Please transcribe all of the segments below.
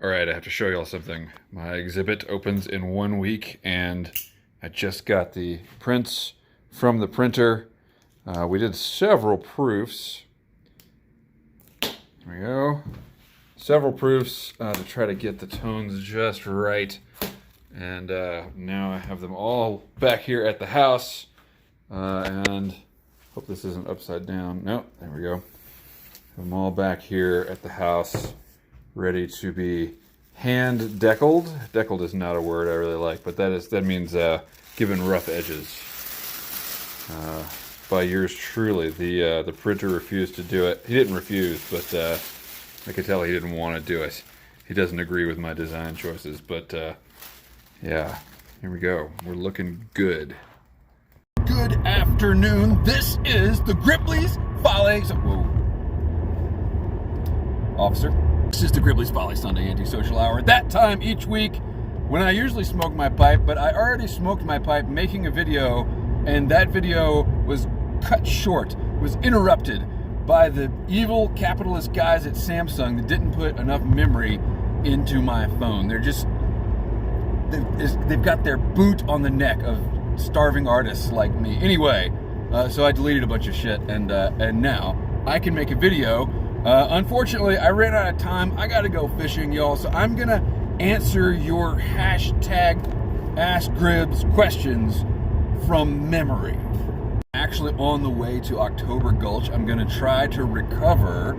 All right, I have to show y'all something. My exhibit opens in 1 week, and I just got the prints from the printer. We did several proofs. There we go. Several proofs to try to get the tones just right. And now I have them all back here at the house. And hope this isn't upside down. No, there we go. Have them all back here at the house, ready to be hand deckled. Deckled is not a word I really like, but that means given rough edges. By yours truly. The printer refused to do it. He didn't refuse, but I could tell he didn't want to do it. He doesn't agree with my design choices, but yeah, here we go. We're looking good. Good afternoon. This is the Gribley's Follies. Whoa. Officer. This is the Gribley's Folly Sunday Antisocial Hour. That time each week when I usually smoke my pipe, but I already smoked my pipe making a video, and that video was cut short, was interrupted by the evil capitalist guys at Samsung that didn't put enough memory into my phone. They've got their boot on the neck of starving artists like me. Anyway, so I deleted a bunch of shit, and now I can make a video. Unfortunately, I ran out of time. I gotta go fishing, y'all, so I'm gonna answer your hashtag AskGribs questions from memory. Actually, on the way to October Gulch, I'm gonna try to recover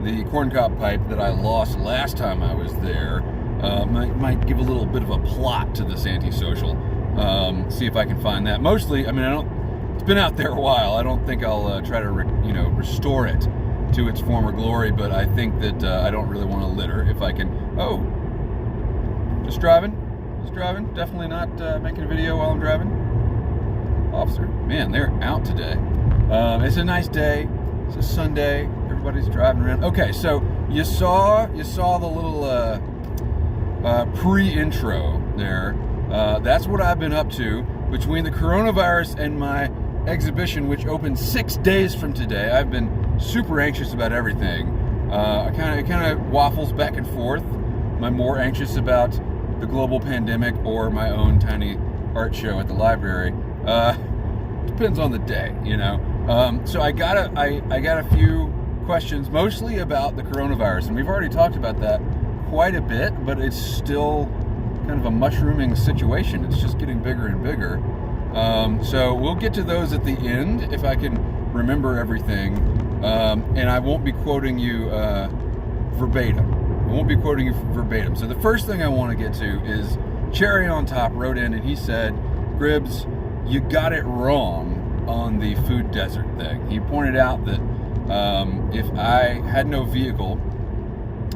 the corncob pipe that I lost last time I was there. Might give a little bit of a plot to this antisocial. See if I can find that. Mostly, I mean, it's been out there a while. I don't think I'll try to restore it to its former glory, but I think that I don't really want to litter if I can. Oh, just driving, definitely not making a video while I'm driving. Officer, man, they're out today. It's a nice day. It's a Sunday. Everybody's driving around. Okay, so you saw the little pre-intro there. That's what I've been up to between the coronavirus and my exhibition, which opens 6 days from today. I've been super anxious about everything. It kind of waffles back and forth. Am I more anxious about the global pandemic or my own tiny art show at the library? Depends on the day, you know. So I got a few questions, mostly about the coronavirus, and we've already talked about that quite a bit, but it's still kind of a mushrooming situation. It's just getting bigger and bigger. So we'll get to those at the end if I can remember everything. And I won't be quoting you verbatim. So the first thing I want to get to is Cherry on Top wrote in and he said, Gribs, you got it wrong on the food desert thing. He pointed out that if I had no vehicle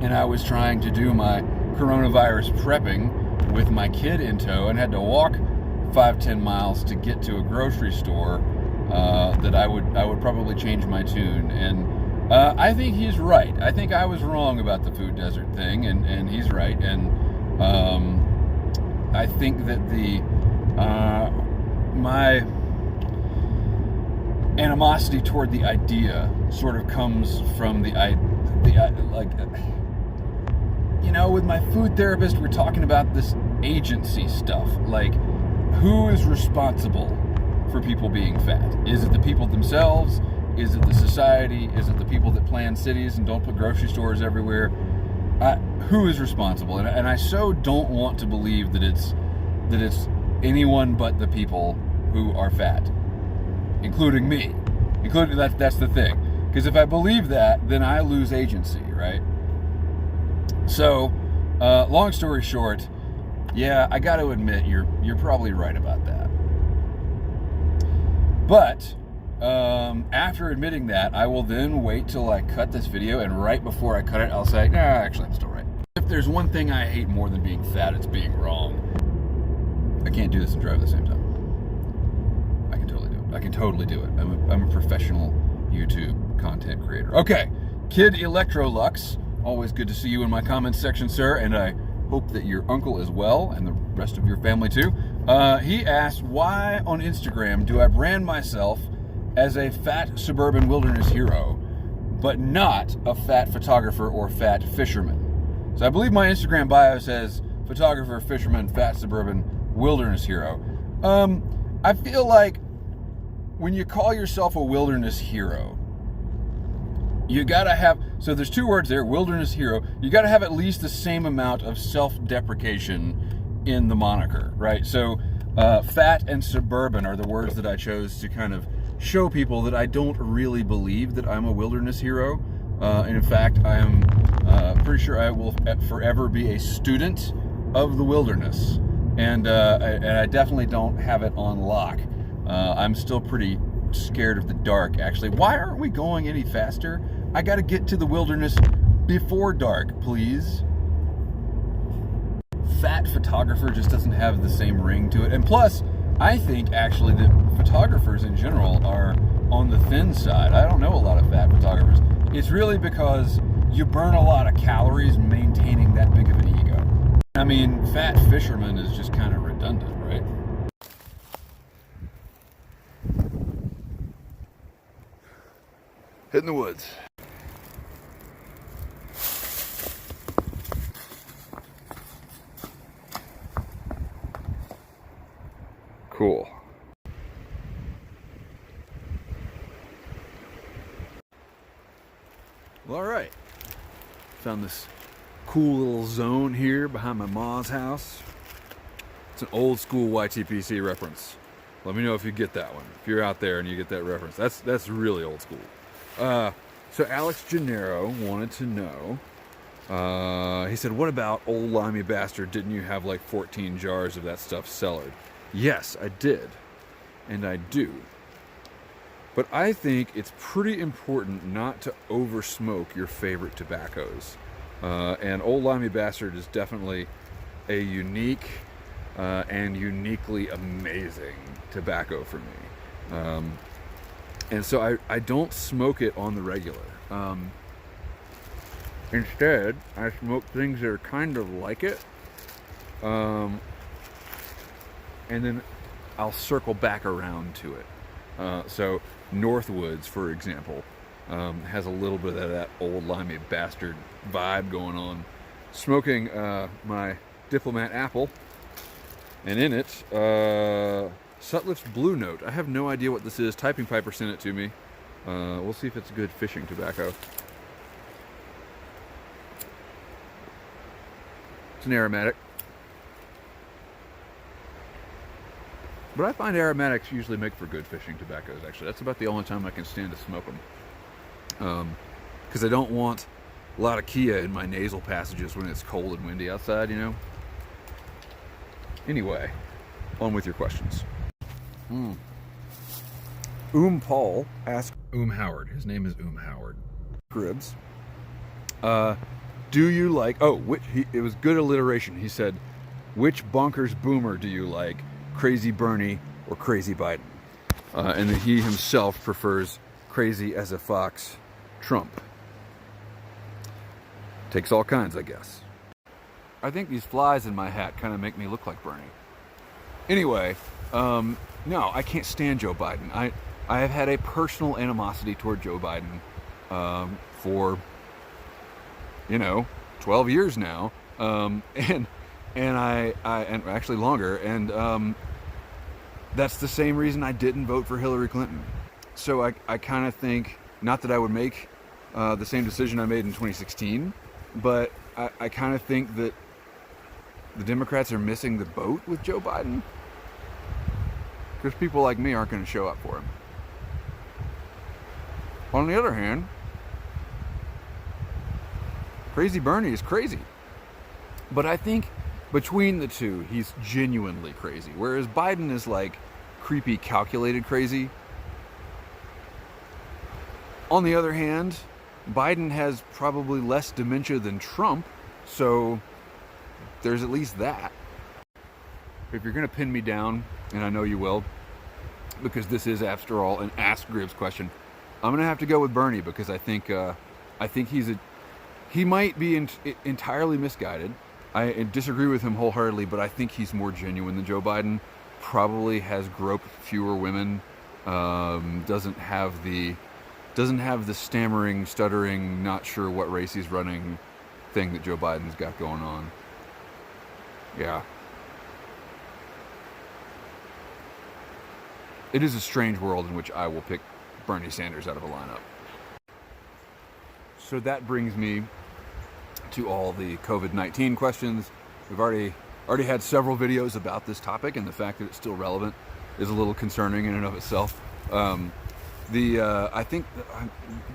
and I was trying to do my coronavirus prepping with my kid in tow and had to walk 5-10 miles to get to a grocery store, that I would probably change my tune. And I think he's right. I think I was wrong about the food desert thing, and he's right. And I think that my animosity toward the idea sort of comes from with my food therapist, we're talking about this agency stuff. Like, who is responsible for people being fat? Is it the people themselves? Is it the society? Is it the people that plan cities and don't put grocery stores everywhere? Who is responsible? And I so don't want to believe that it's anyone but the people who are fat, including me. That's the thing. Because if I believe that, then I lose agency, right? So, long story short, yeah, I got to admit you're probably right about that. But after admitting that, I will then wait till I cut this video, and right before I cut it, I'll say, nah, actually, I'm still right. If there's one thing I hate more than being fat, it's being wrong. I can't do this and drive at the same time. I can totally do it. I'm a professional YouTube content creator. Okay, Kid Electrolux, always good to see you in my comments section, sir, and I hope that your uncle is well and the rest of your family too. He asked, why on Instagram do I brand myself as a fat suburban wilderness hero, but not a fat photographer or fat fisherman? So I believe my Instagram bio says photographer, fisherman, fat suburban, wilderness hero. I feel like when you call yourself a wilderness hero, you gotta have, so there's two words there, wilderness hero. You gotta have at least the same amount of self-deprecation in the moniker, right? So fat and suburban are the words that I chose to kind of show people that I don't really believe that I'm a wilderness hero. And in fact, I am pretty sure I will forever be a student of the wilderness. And I definitely don't have it on lock. I'm still pretty scared of the dark, actually. Why aren't we going any faster? I gotta get to the wilderness before dark, please. Fat photographer just doesn't have the same ring to it. And plus, I think actually that photographers in general are on the thin side. I don't know a lot of fat photographers. It's really because you burn a lot of calories maintaining that big of an ego. I mean, fat fisherman is just kind of redundant, right? Hitting the woods. Cool. Well, all right. Found this cool little zone here behind my mom's house. It's an old school YTPC reference. Let me know if you get that one. If you're out there and you get that reference, that's really old school. So Alex Gennaro wanted to know. He said, "What about Old Limey Bastard? Didn't you have like 14 jars of that stuff cellared?" Yes, I did, and I do. But I think it's pretty important not to over smoke your favorite tobaccos. And Old Limey Bastard is definitely a unique and uniquely amazing tobacco for me. And so I don't smoke it on the regular. Instead, I smoke things that are kind of like it. And then I'll circle back around to it. So Northwoods, for example, has a little bit of that Old Limey Bastard vibe going on. Smoking my Diplomat Apple, and in it, Sutliff's Blue Note. I have no idea what this is. Typing Piper sent it to me. We'll see if it's good fishing tobacco. It's an aromatic. But I find aromatics usually make for good fishing tobaccos, actually. That's about the only time I can stand to smoke them. Because I don't want a lot of Kia in my nasal passages when it's cold and windy outside, you know? Anyway, on with your questions. Paul asked Howard. His name is Howard. Ribs. Do you like... it was good alliteration. He said, which bonkers boomer do you like? Crazy Bernie or Crazy Biden? And that he himself prefers crazy as a fox Trump. Takes all kinds, I guess. I think these flies in my hat kind of make me look like Bernie. Anyway, no, I can't stand Joe Biden. I have had a personal animosity toward Joe Biden for 12 years now, and actually longer, and that's the same reason I didn't vote for Hillary Clinton. So I kind of think, not that I would make the same decision I made in 2016, but I kind of think that the Democrats are missing the boat with Joe Biden, because people like me aren't going to show up for him. On the other hand, Crazy Bernie is crazy. But I think between the two, he's genuinely crazy. Whereas Biden is like creepy, calculated crazy. On the other hand, Biden has probably less dementia than Trump, so there's at least that. If you're going to pin me down, and I know you will, because this is, after all, an Ask Gribbs question, I'm going to have to go with Bernie, because I think he might be entirely misguided. I disagree with him wholeheartedly, but I think he's more genuine than Joe Biden. Probably has groped fewer women. Doesn't have the stammering, stuttering, not sure what race he's running thing that Joe Biden's got going on. Yeah. It is a strange world in which I will pick Bernie Sanders out of a lineup. So that brings me to all the COVID-19 questions. We've already had several videos about this topic, and the fact that it's still relevant is a little concerning in and of itself. I think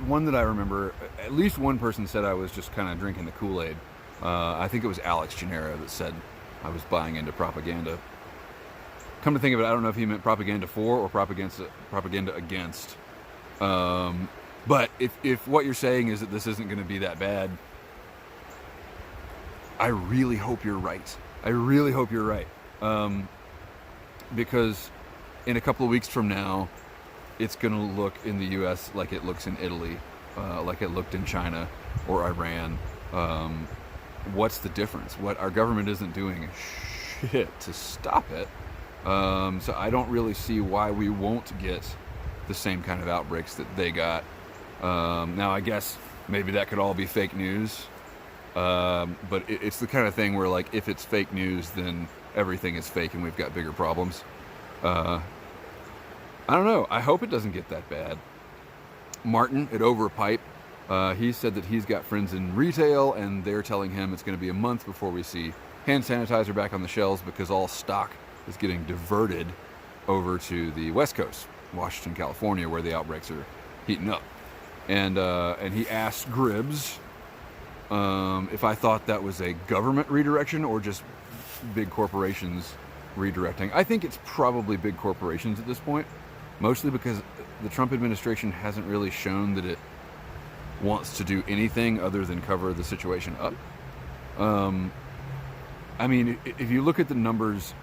one that I remember, at least one person said I was just kind of drinking the Kool-Aid. I think it was Alex Gennaro that said I was buying into propaganda. Come to think of it, I don't know if he meant propaganda for or propaganda against. But if what you're saying is that this isn't going to be that bad, I really hope you're right. I really hope you're right. Because in a couple of weeks from now, it's going to look in the U.S. like it looks in Italy, like it looked in China or Iran. What's the difference? What our government isn't doing shit to stop it. So I don't really see why we won't get the same kind of outbreaks that they got. Now, I guess maybe that could all be fake news. But it's the kind of thing where, like, if it's fake news, then everything is fake and we've got bigger problems. I don't know. I hope it doesn't get that bad. Martin at Overpipe, he said that he's got friends in retail and they're telling him it's going to be a month before we see hand sanitizer back on the shelves because all stock is getting diverted over to the West Coast, Washington, California, where the outbreaks are heating up. And he asked Gribbs if I thought that was a government redirection or just big corporations redirecting. I think it's probably big corporations at this point, mostly because the Trump administration hasn't really shown that it wants to do anything other than cover the situation up. I mean, if you look at the numbers,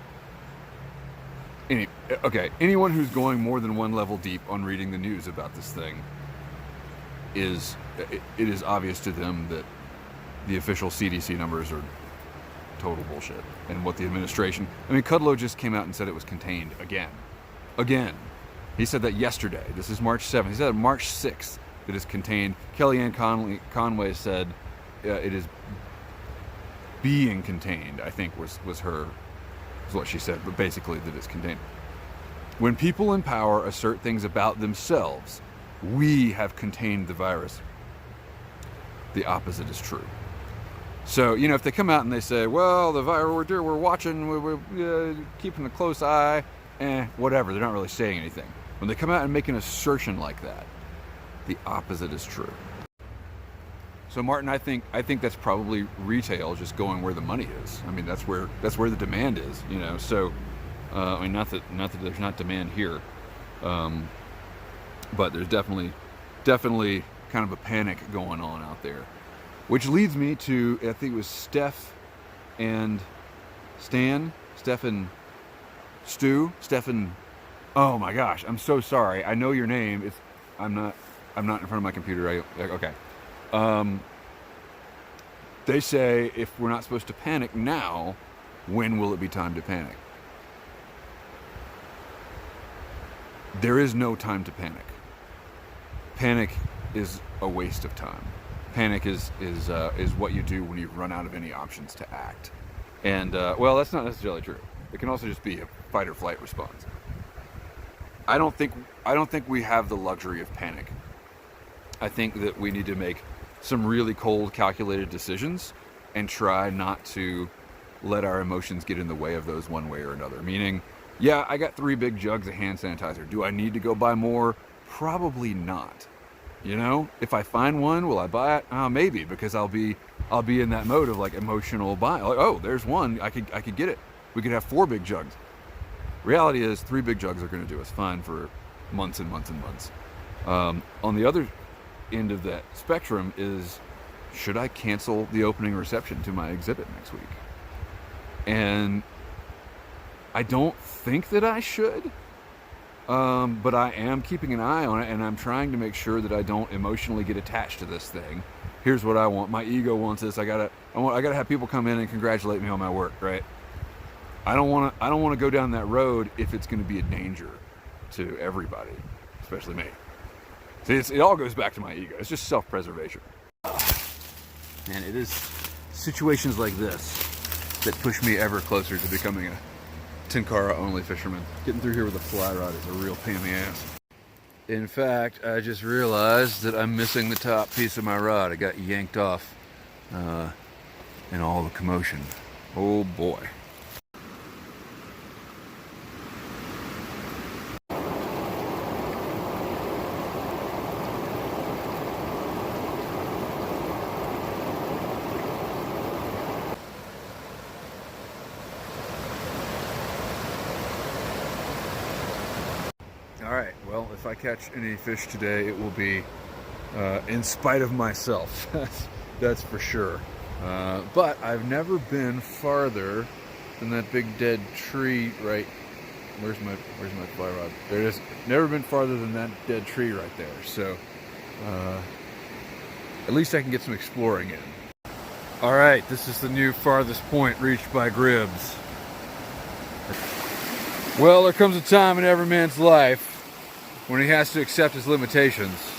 anyone who's going more than one level deep on reading the news about this thing it is obvious to them that the official CDC numbers are total bullshit. And what the administration, Kudlow just came out and said it was contained again. He said that yesterday. This is March 7th. He said March 6th it is contained. Kellyanne Conway said it is being contained, I think was what she said, but basically that it's contained. When people in power assert things about themselves, we have contained the virus. The opposite is true. So, if they come out and they say, well, the virus, we're watching, we're keeping a close eye, whatever, they're not really saying anything. When they come out and make an assertion like that, the opposite is true. So, Martin, I think that's probably retail just going where the money is. That's where the demand is, So, not that there's not demand here, but there's definitely kind of a panic going on out there. Which leads me to, I think it was Steph and Stu, Stephen. Oh my gosh, I'm so sorry. I know your name. I'm not in front of my computer. Okay. They say if we're not supposed to panic now, when will it be time to panic? There is no time to panic. Panic is a waste of time. Panic is what you do when you run out of any options to act. And, that's not necessarily true. It can also just be a fight or flight response. I don't think we have the luxury of panic. I think that we need to make some really cold, calculated decisions and try not to let our emotions get in the way of those one way or another. Meaning, yeah, I got 3 big jugs of hand sanitizer. Do I need to go buy more? Probably not. If I find one, will I buy it? Maybe, because I'll be in that mode of like emotional buying. Like, oh, there's one, I could get it. We could have 4 big jugs. Reality is 3 big jugs are going to do us fine for months and months and months. On the other end of that spectrum is, should I cancel the opening reception to my exhibit next week? And I don't think that I should. But I am keeping an eye on it, and I'm trying to make sure that I don't emotionally get attached to this thing. Here's what I want. My ego wants this. I gotta have people come in and congratulate me on my work, right? I don't want to go down that road if it's going to be a danger to everybody, especially me. See, it all goes back to my ego. It's just self-preservation. Man, it is situations like this that push me ever closer to becoming a Tenkara only fisherman. Getting through here with a fly rod is a real pain in the ass. In fact, I just realized that I'm missing the top piece of my rod. It got yanked off in all the commotion. Oh boy. Alright, well, if I catch any fish today, it will be in spite of myself. That's for sure. But I've never been farther than that big dead tree right... Where's my fly rod? There it is. Never been farther than that dead tree right there. So, at least I can get some exploring in. Alright, this is the new farthest point reached by Gribbs. Well, there comes a time in every man's life when he has to accept his limitations.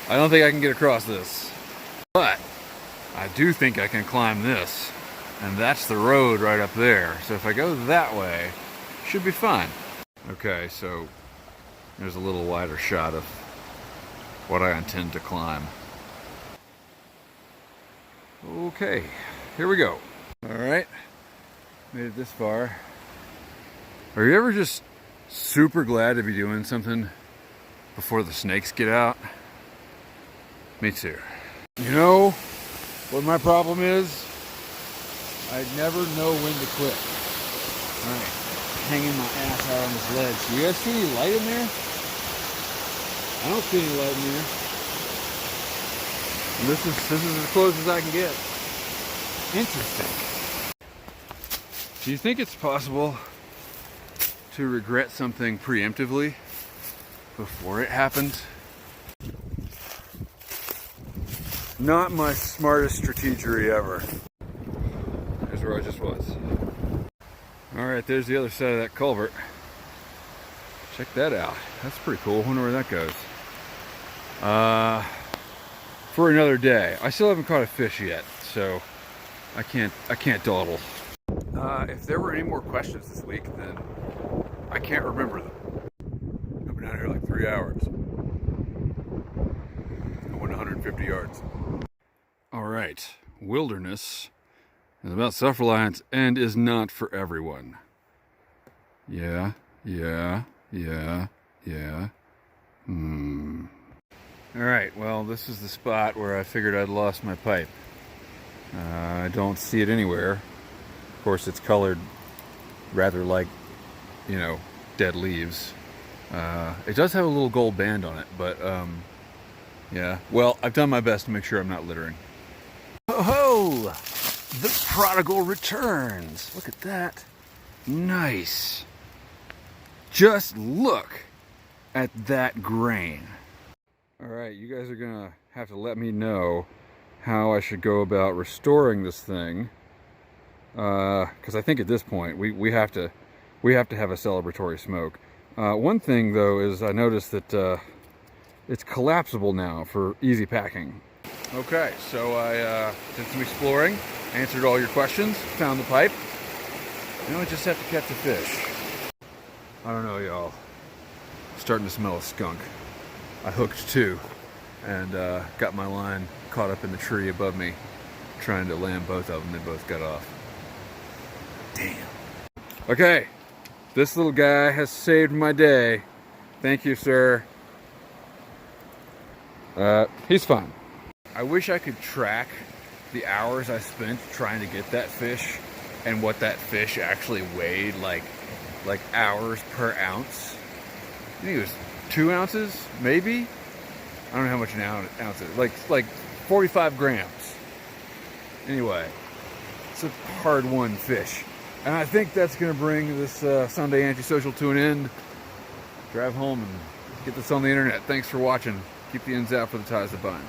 I don't think I can get across this, but I do think I can climb this, and that's the road right up there. So if I go that way, should be fine. Okay, so there's a little wider shot of what I intend to climb. Okay, here we go. All right, made it this far. Are you ever just super glad to be doing something before the snakes get out? Me too. You know what my problem is? I never know when to quit. Alright, hanging my ass out on this ledge. Do you guys see any light in there? I don't see any light in there. And this is as close as I can get. Interesting. Do you think it's possible to regret something preemptively before it happened? Not my smartest strategery ever. There's where I just was. Alright, there's the other side of that culvert. Check that out. That's pretty cool. Wonder where that goes. For another day. I still haven't caught a fish yet, so I can't dawdle. If there were any more questions this week, then I can't remember them. I've been out here like 3 hours. I went 150 yards. All right, wilderness is about self-reliance and is not for everyone. Yeah. All right, well, this is the spot where I figured I'd lost my pipe. I don't see it anywhere. Of course, it's colored rather like, you know, dead leaves. It does have a little gold band on it, but yeah. Well, I've done my best to make sure I'm not littering. Oh, the prodigal returns. Look at that. Nice. Just look at that grain. All right, you guys are gonna have to let me know how I should go about restoring this thing. Because I think at this point we have to have a celebratory smoke. One thing though is I noticed that it's collapsible now for easy packing. Okay, so I did some exploring, answered all your questions, found the pipe. Now I just have to catch a fish. I don't know, y'all. Starting to smell a skunk. I hooked two and got my line caught up in the tree above me, trying to land both of them. They both got off. Damn. Okay, this little guy has saved my day. Thank you, sir. He's fine. I wish I could track the hours I spent trying to get that fish and what that fish actually weighed, like hours per ounce. I think it was 2 ounces, maybe? I don't know how much an ounce is. Like 45 grams. Anyway, it's a hard-won fish. And I think that's going to bring this Sunday Antisocial to an end. Drive home and get this on the internet. Thanks for watching. Keep the ends out for the ties that bind.